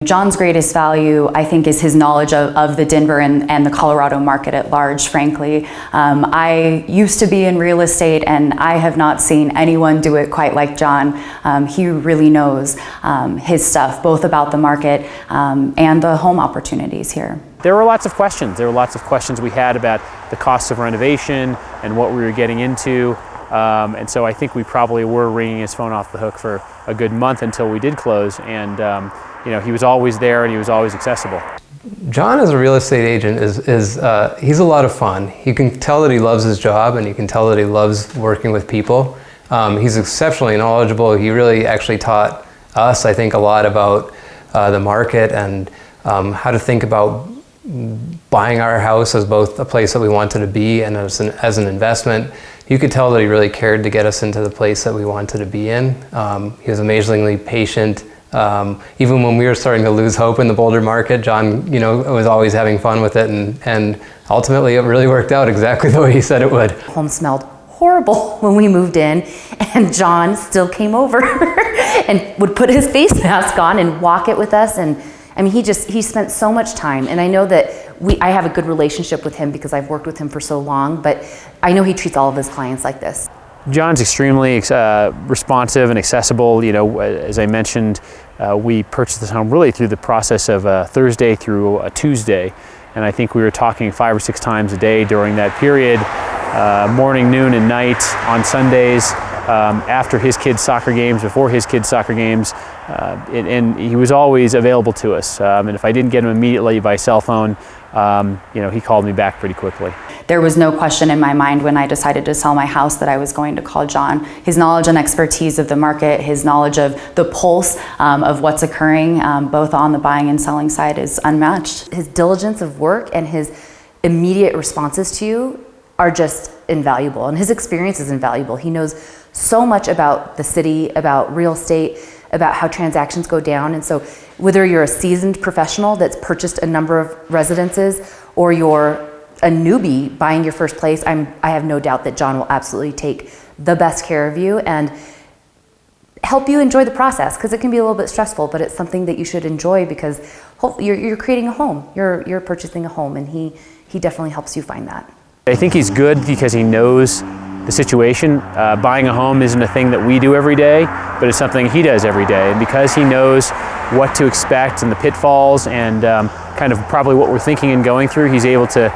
John's greatest value, I think, is his knowledge of the Denver and the Colorado market at large, frankly. I used to be in real estate, and I have not seen anyone do it quite like John. He really knows his stuff, both about the market and the home opportunities here. There were lots of questions. There were lots of questions we had about the costs of renovation and what we were getting into. And so I think we probably were ringing his phone off the hook for a good month until we did close. And you know, he was always there and he was always accessible. John as a real estate agent he's a lot of fun. You can tell that he loves his job, and you can tell that he loves working with people. He's exceptionally knowledgeable. He really actually taught us, I think, a lot about the market and how to think about buying our house as both a place that we wanted to be and as an investment. You could tell that he really cared to get us into the place that we wanted to be in. He was amazingly patient. Even when we were starting to lose hope in the Boulder market, John, was always having fun with it, and ultimately it really worked out exactly the way he said it would. Home smelled horrible when we moved in, and John still came over and would put his face mask on and walk it with us. And I mean, he spent so much time, and I know that I have a good relationship with him because I've worked with him for so long, but I know he treats all of his clients like this. John's extremely responsive and accessible. As I mentioned, we purchased this home really through the process of a Thursday through a Tuesday. And I think we were talking 5 or 6 times a day during that period, morning, noon, and night, on Sundays, after his kids' soccer games, before his kids' soccer games. And he was always available to us. And if I didn't get him immediately by cell phone, he called me back pretty quickly. There was no question in my mind when I decided to sell my house that I was going to call John. His knowledge and expertise of the market, his knowledge of the pulse of what's occurring, both on the buying and selling side, is unmatched. His diligence of work and his immediate responses to you are just invaluable, and his experience is invaluable. He knows so much about the city, about real estate, about how transactions go down. And so whether you're a seasoned professional that's purchased a number of residences, or you're a newbie buying your first place, I have no doubt that John will absolutely take the best care of you and help you enjoy the process, because it can be a little bit stressful, but it's something that you should enjoy, because you're creating a home, you're purchasing a home, and he definitely helps you find that. I think he's good because he knows the situation. Buying a home isn't a thing that we do every day, but it's something he does every day. And because he knows what to expect and the pitfalls and kind of probably what we're thinking and going through, he's able to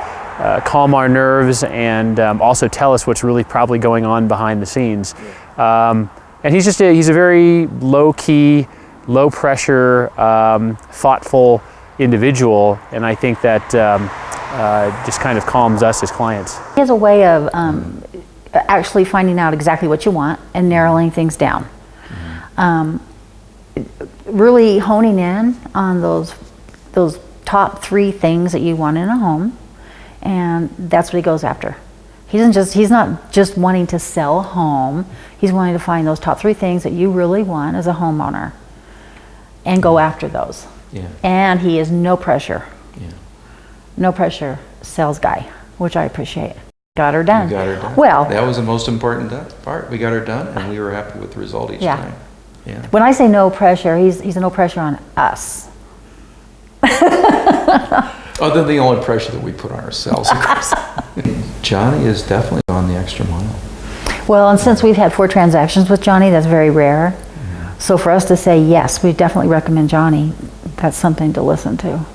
calm our nerves and also tell us what's really probably going on behind the scenes. And he's a very low-key, low-pressure, thoughtful individual, and I think that just kind of calms us as clients. He has a way of actually finding out exactly what you want and narrowing things down. Really honing in on those top 3 things that you want in a home, and that's what he goes after. He's not just wanting to sell a home, he's wanting to find those top 3 things that you really want as a homeowner and go after those. Yeah. And he is no pressure. Yeah. No pressure sales guy, which I appreciate. Got her done. We got her done. Well, that was the most important part. We got her done, and we were happy with the result each time. Yeah. When I say no pressure, he's no pressure on us. Other than the only pressure that we put on ourselves, of course. Johnny is definitely on the extra mile. Well, and since we've had 4 transactions with Johnny, that's very rare. Yeah. So for us to say yes, we definitely recommend Johnny, that's something to listen to.